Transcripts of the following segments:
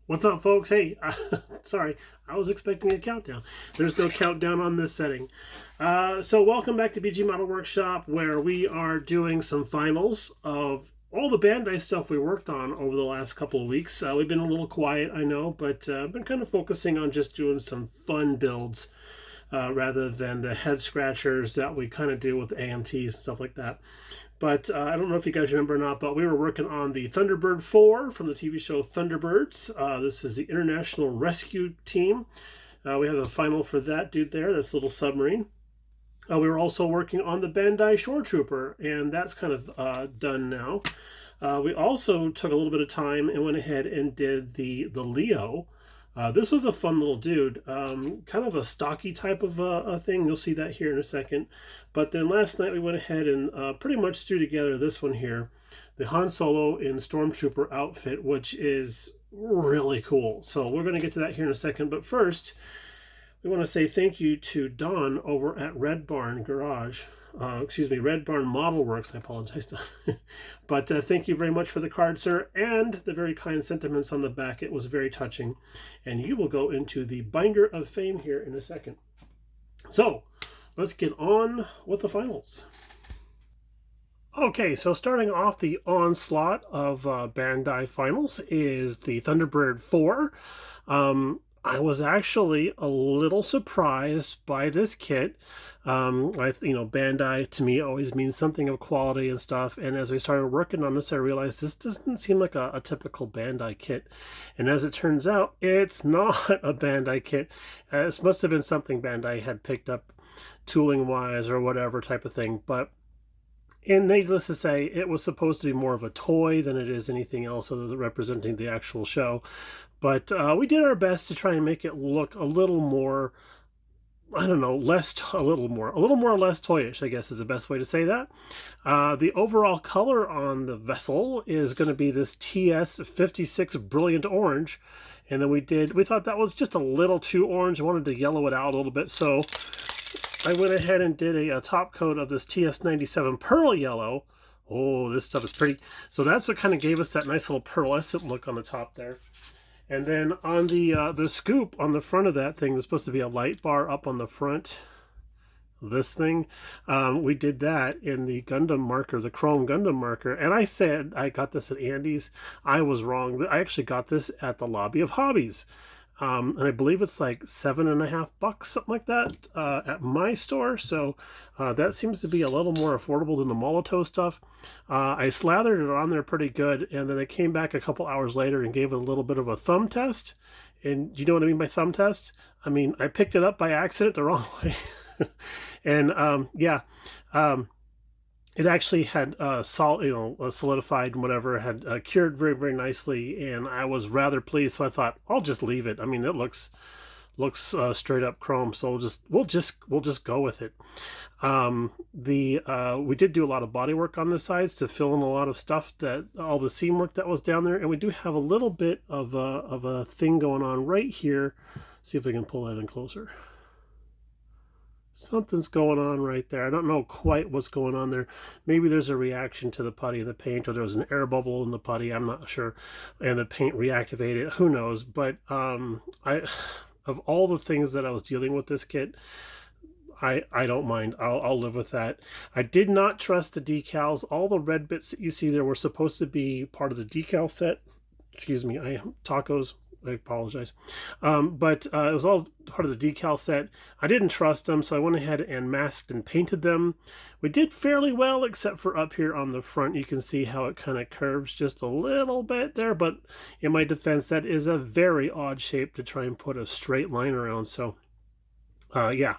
What's up, folks? Hey, sorry, I was expecting a countdown. There's no countdown on this setting. So welcome back to BG Model Workshop, where we are doing some finals of all the Bandai stuff we worked on over the last couple of weeks. We've been a little quiet, I know, but I've been kind of focusing on just doing some fun builds rather than the head scratchers that we kind of do with AMTs and stuff like that. But I don't know if you guys remember or not, but we were working on the Thunderbird Four from the TV show Thunderbirds. This is the International Rescue Team. We have the final for that dude there, this little submarine. We were also working on the Bandai Shoretrooper, and that's kind of done now. We also took a little bit of time and went ahead and did the Leo. This was a fun little dude, kind of a stocky type of a thing. You'll see that here in a second. But then last night we went ahead and pretty much threw together this one here, the Han Solo in Stormtrooper outfit, which is really cool. So we're going to get to that here in a second. But first, we want to say thank you to Don over at Red Barn Garage. Red Barn Model Works. I apologize. But thank you very much for the card, sir, and the very kind sentiments on the back. It was very touching. And you will go into the binder of fame here in a second. So let's get on with the finals. Okay, so starting off the onslaught of Bandai finals is the Thunderbird Four. I was actually a little surprised by this kit. Bandai to me always means something of quality and stuff. And as we started working on this, I realized this doesn't seem like a typical Bandai kit. And as it turns out, it's not a Bandai kit. It must have been something Bandai had picked up tooling wise or whatever type of thing. But and needless to say, it was supposed to be more of a toy than it is anything else other than representing the actual show. But we did our best to try and make it look a little more, I don't know, a little more or less toyish, I guess is the best way to say that. The overall color on the vessel is going to be this TS56 Brilliant Orange. And then we thought that was just a little too orange. I wanted to yellow it out a little bit. So I went ahead and did a top coat of this TS97 Pearl Yellow. Oh, this stuff is pretty. So that's what kind of gave us that nice little pearlescent look on the top there. And then on the scoop on the front of that thing, there's supposed to be a light bar up on the front. This thing, we did that in the Gundam marker, the chrome Gundam marker. And I said I got this at Andy's. I was wrong. I actually got this at the Lobby of Hobbies. And I believe it's like $7.50, something like that, at my store. So that seems to be a little more affordable than the Molotov stuff. I slathered it on there pretty good, and then I came back a couple hours later and gave it a little bit of a thumb test. And do you know what I mean by thumb test? I mean, I picked it up by accident the wrong way. And it actually had solidified and whatever, had cured very, very nicely, and I was rather pleased. So I thought I'll just leave it. I mean, it looks straight up chrome, so we'll just go with it. We did do a lot of body work on the sides to fill in a lot of stuff, that all the seam work that was down there, and we do have a little bit of a thing going on right here. See if we can pull that in closer. Something's going on right there. I don't know quite what's going on there. Maybe there's a reaction to the putty and the paint, or there was an air bubble in the putty. I'm not sure. And the paint reactivated. Who knows? But of all the things that I was dealing with this kit, I don't mind. I'll live with that. I did not trust the decals. All the red bits that you see there were supposed to be part of the decal set. Excuse me. Tacos. I apologize. But it was all part of the decal set. I didn't trust them, so I went ahead and masked and painted them. We did fairly well, except for up here on the front. You can see how it kind of curves just a little bit there, but in my defense, that is a very odd shape to try and put a straight line around. So yeah,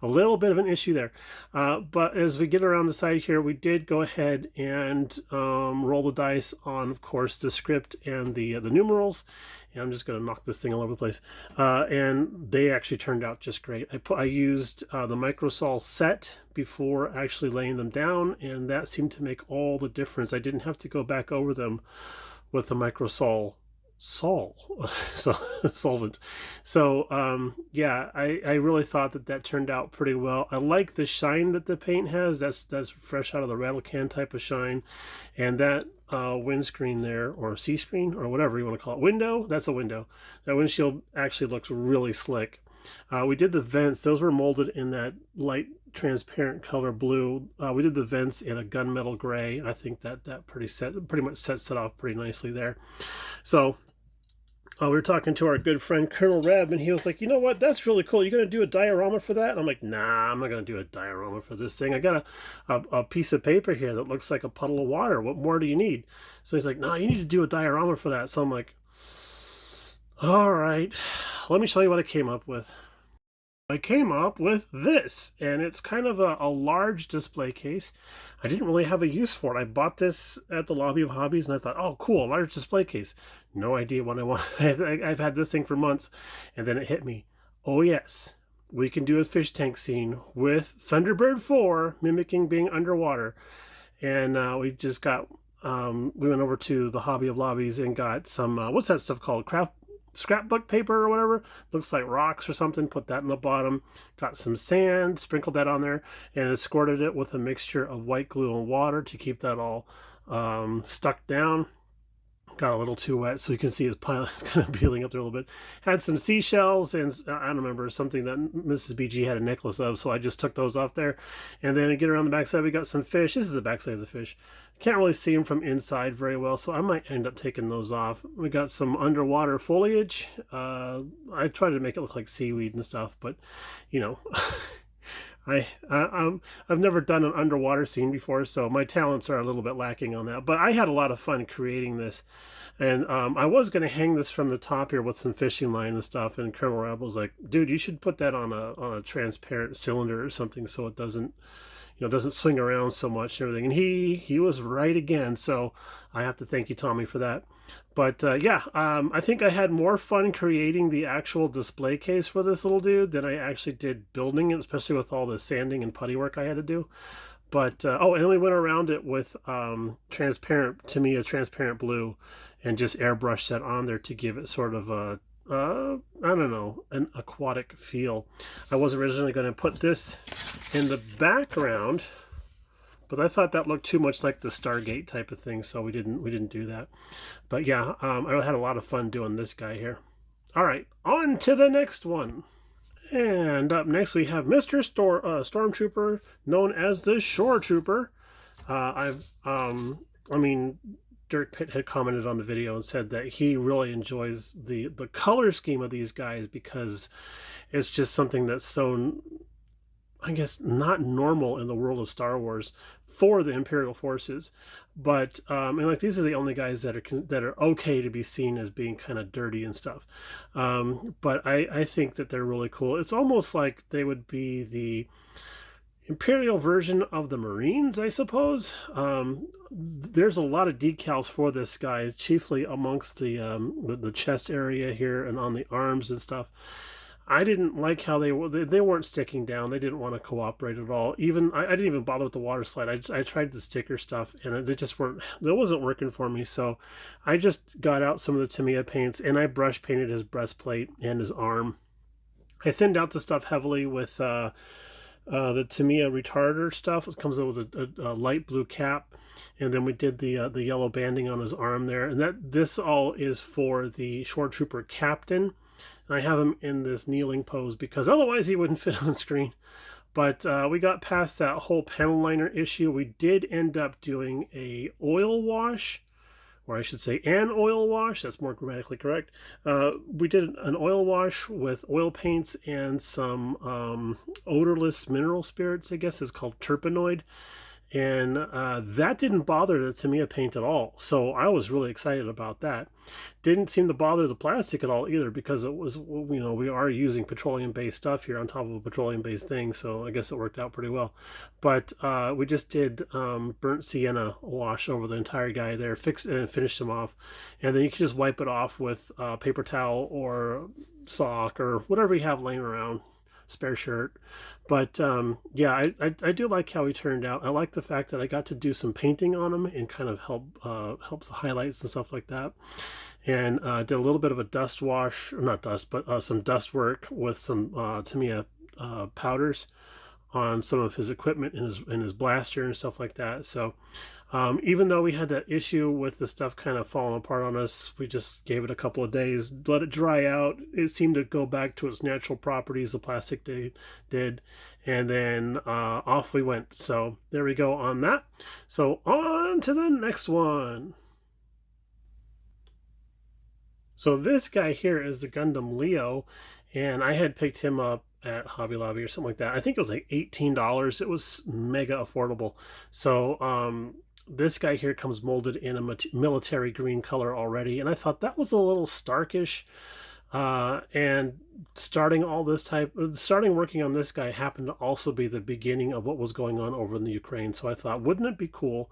a little bit of an issue there. But as we get around the side here, we did go ahead and roll the dice on, of course, the script and the numerals. And I'm just going to knock this thing all over the place. And they actually turned out just great. I used the Microsol set before actually laying them down, and that seemed to make all the difference. I didn't have to go back over them with the Microsol solvent. So yeah, I really thought that turned out pretty well. I like the shine that the paint has. That's fresh out of the rattle can type of shine, and that windscreen there, or C screen, or whatever you want to call it. Window, that's a window. That windshield actually looks really slick. We did the vents. Those were molded in that light transparent color blue. We did the vents in a gunmetal gray. I think that pretty much sets it off pretty nicely there. So we were talking to our good friend Colonel Reb, and he was like, you know what, that's really cool. You going to do a diorama for that? And I'm like, nah, I'm not going to do a diorama for this thing. I got a piece of paper here that looks like a puddle of water. What more do you need? So he's like, no, you need to do a diorama for that. So I'm like, all right, let me show you what I came up with. I came up with this, and it's kind of a large display case. I didn't really have a use for it. I bought this at the Lobby of Hobbies, and I thought, oh, cool, large display case. No idea what I want. I've had this thing for months, and then it hit me. Oh, yes, we can do a fish tank scene with Thunderbird 4 mimicking being underwater. And we just got, we went over to the Hobby of Lobbies and got some, what's that stuff called? Scrapbook paper or whatever, looks like rocks or something. Put that in the bottom, got some sand, sprinkled that on there, and squirted it with a mixture of white glue and water to keep that all stuck down. Got a little too wet, so you can see it's kind of peeling up there a little bit. Had some seashells, and I don't remember, something that Mrs. BG had a necklace of, so I just took those off there. And then get around the backside, we got some fish. This is the backside of the fish. Can't really see them from inside very well, so I might end up taking those off. We got some underwater foliage. I tried to make it look like seaweed and stuff, but you know, I've never done an underwater scene before, so my talents are a little bit lacking on that. But I had a lot of fun creating this, and I was going to hang this from the top here with some fishing line and stuff. And Colonel Rab was like, "Dude, you should put that on a transparent cylinder or something, so it doesn't." Doesn't swing around so much and everything. And he was right again. So I have to thank you, Tommy, for that. But yeah, I think I had more fun creating the actual display case for this little dude than I actually did building it, especially with all the sanding and putty work I had to do. But, oh, and then we went around it with transparent blue, and just airbrushed that on there to give it sort of a, I don't know, an aquatic feel. I was originally going to put this in the background, but I thought that looked too much like the Stargate type of thing, so we didn't do that. But yeah, I had a lot of fun doing this guy here. All right, on to the next one. And up next we have Mr. Stormtrooper, known as the Shoretrooper. I mean, Dirk Pitt had commented on the video and said that he really enjoys the color scheme of these guys, because it's just something that's so, I guess, not normal in the world of Star Wars for the Imperial forces. But and like, these are the only guys that are okay to be seen as being kind of dirty and stuff. But I think that they're really cool. It's almost like they would be the Imperial version of the Marines, I suppose. There's a lot of decals for this guy, chiefly amongst the chest area here and on the arms and stuff. I didn't like how they weren't sticking down. They didn't want to cooperate at all. Even I didn't even bother with the water slide. I tried the sticker stuff, and they wasn't working for me. So I just got out some of the Tamiya paints, and I brush painted his breastplate and his arm. I thinned out the stuff heavily with the Tamiya retarder stuff. It comes out with a light blue cap, and then we did the yellow banding on his arm there. And this all is for the Shoretrooper captain. And I have him in this kneeling pose because otherwise he wouldn't fit on screen. But we got past that whole panel liner issue. We did end up doing a oil wash, or I should say an oil wash. That's more grammatically correct. We did an oil wash with oil paints and some odorless mineral spirits, I guess it's called terpenoid. And that didn't bother the Tamiya paint at all. So I was really excited about that. Didn't seem to bother the plastic at all either, because it was, we are using petroleum-based stuff here on top of a petroleum-based thing. So I guess it worked out pretty well. But we just did burnt sienna wash over the entire guy there, fixed and finished him off. And then you can just wipe it off with paper towel or sock or whatever you have laying around. Spare shirt. But yeah, I do like how he turned out. I like the fact that I got to do some painting on him and kind of helps the highlights and stuff like that. And did a little bit of a dust wash, or not dust, but some dust work with some Tamiya powders on some of his equipment in his blaster and stuff like that. So Even though we had that issue with the stuff kind of falling apart on us, we just gave it a couple of days, let it dry out. It seemed to go back to its natural properties, the plastic did, and then off we went. So there we go on that. So on to the next one. So this guy here is the Gundam Leo, and I had picked him up at Hobby Lobby or something like that. I think it was like $18. It was mega affordable. So this guy here comes molded in a military green color already, and I thought that was a little starkish. And starting working on this guy happened to also be the beginning of what was going on over in the Ukraine. So I thought, wouldn't it be cool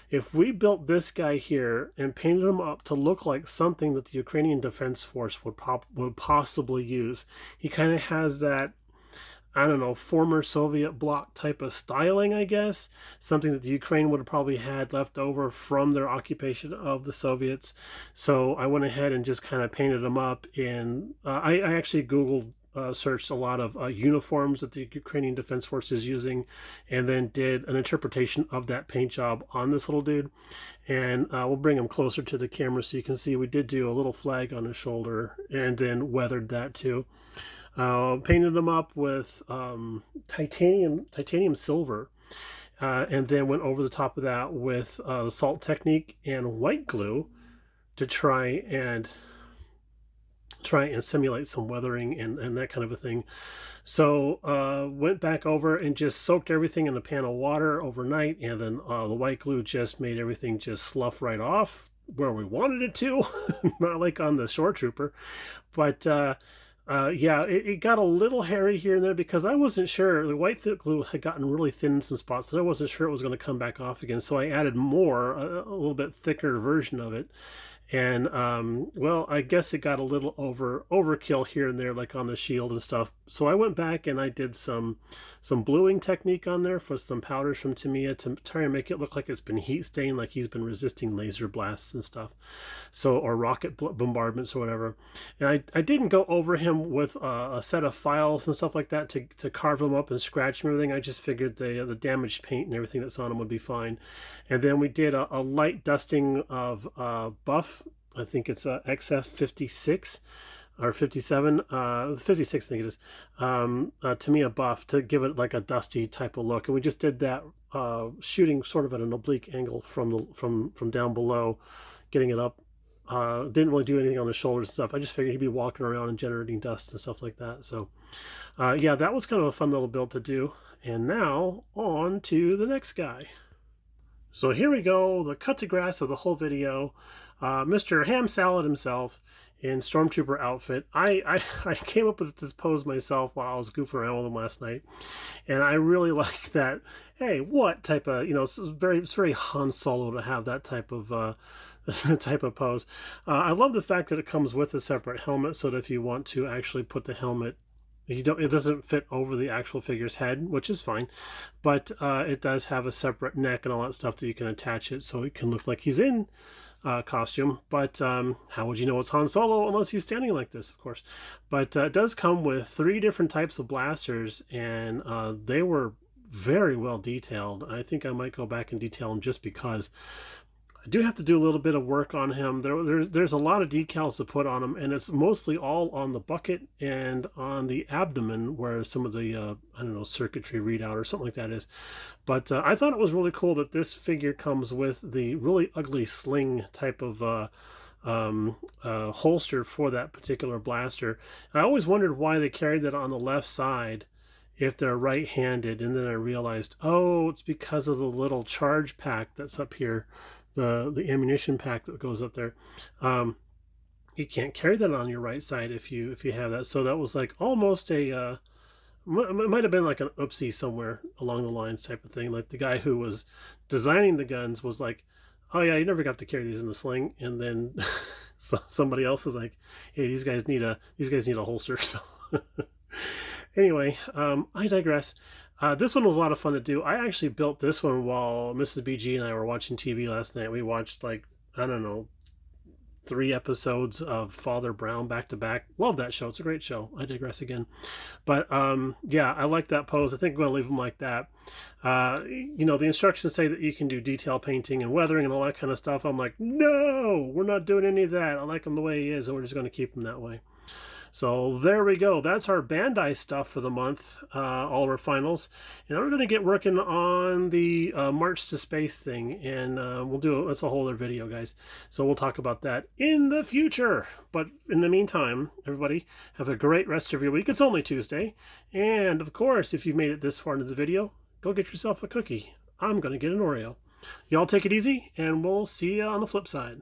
if we built this guy here and painted him up to look like something that the Ukrainian Defense Force would possibly use? He kind of has that, I don't know, former Soviet bloc type of styling, I guess. Something that the Ukraine would have probably had left over from their occupation of the Soviets. So I went ahead and just kind of painted them up. And I actually Googled, searched a lot of uniforms that the Ukrainian Defense Force is using, and then did an interpretation of that paint job on this little dude. And we'll bring him closer to the camera so you can see we did do a little flag on his shoulder and then weathered that too. Painted them up with titanium silver, and then went over the top of that with the salt technique and white glue to try and simulate some weathering and that kind of a thing. So went back over and just soaked everything in a pan of water overnight, and then the white glue just made everything just slough right off where we wanted it to, not like on the Shoretrooper, but yeah, it got a little hairy here and there because I wasn't sure. The white thick glue had gotten really thin in some spots, and I wasn't sure it was going to come back off again. So I added more, a little bit thicker version of it. And well, I guess it got a little overkill here and there, like on the shield and stuff. So I went back and I did some bluing technique on there for some powders from Tamiya to try and make it look like it's been heat stained, like he's been resisting laser blasts and stuff, so, or rocket bombardments or whatever. And I didn't go over him with a set of files and stuff like that to carve him up and scratch him and everything. I just figured the damaged paint and everything that's on him would be fine. And then we did a light dusting of buff. I think it's XF 56 or 57, 56 I think it is, Tamiya buff to give it like a dusty type of look. And we just did that shooting sort of at an oblique angle from down below, getting it up. Didn't really do anything on the shoulders and stuff. I just figured he'd be walking around and generating dust and stuff like that. So yeah, that was kind of a fun little build to do. And now on to the next guy. So here we go, the cut to grass of the whole video. Mr. Ham Salad himself in Stormtrooper outfit. I came up with this pose myself while I was goofing around with him last night, and I really like that. Hey, what type of, it's very Han Solo to have that type of type of pose. I love the fact that it comes with a separate helmet, so that if you want to actually put the helmet, it doesn't fit over the actual figure's head, which is fine, but it does have a separate neck and all that stuff that you can attach it so it can look like he's in costume. But how would you know it's Han Solo unless he's standing like this, of course? But it does come with 3 different types of blasters, and they were very well detailed. I think I might go back and detail them just because I do have to do a little bit of work on him. There's a lot of decals to put on him, and it's mostly all on the bucket and on the abdomen where some of the, I don't know, circuitry readout or something like that is. But I thought it was really cool that this figure comes with the really ugly sling type of holster for that particular blaster. I always wondered why they carried that on the left side if they're right-handed, and then I realized, oh, it's because of the little charge pack that's up here. The ammunition pack that goes up there. You can't carry that on your right side if you have that. So that was like almost a it might have been like an oopsie somewhere along the lines type of thing. Like the guy who was designing the guns was like, oh yeah, you never got to carry these in the sling. And then somebody else was like, hey, these guys need a holster. So anyway, I digress. This one was a lot of fun to do. I actually built this one while Mrs. BG and I were watching TV last night. We watched, like, I don't know, 3 episodes of Father Brown back to back. Love that show. It's a great show. I digress again. But yeah, I like that pose. I think I'm going to leave them like that. You know, the instructions say that you can do detail painting and weathering and all that kind of stuff. I'm like, no, we're not doing any of that. I like him the way he is, and we're just going to keep him that way. So there we go. That's our Bandai stuff for the month, all of our finals. And we're going to get working on the March to Space thing. And we'll do it. That's a whole other video, guys. So we'll talk about that in the future. But in the meantime, everybody, have a great rest of your week. It's only Tuesday. And of course, if you've made it this far into the video, go get yourself a cookie. I'm going to get an Oreo. Y'all take it easy, and we'll see you on the flip side.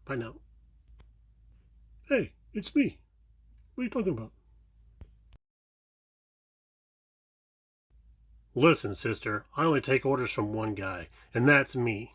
Bye now. Hey, it's me. What are you talking about? Listen, sister, I only take orders from one guy, and that's me.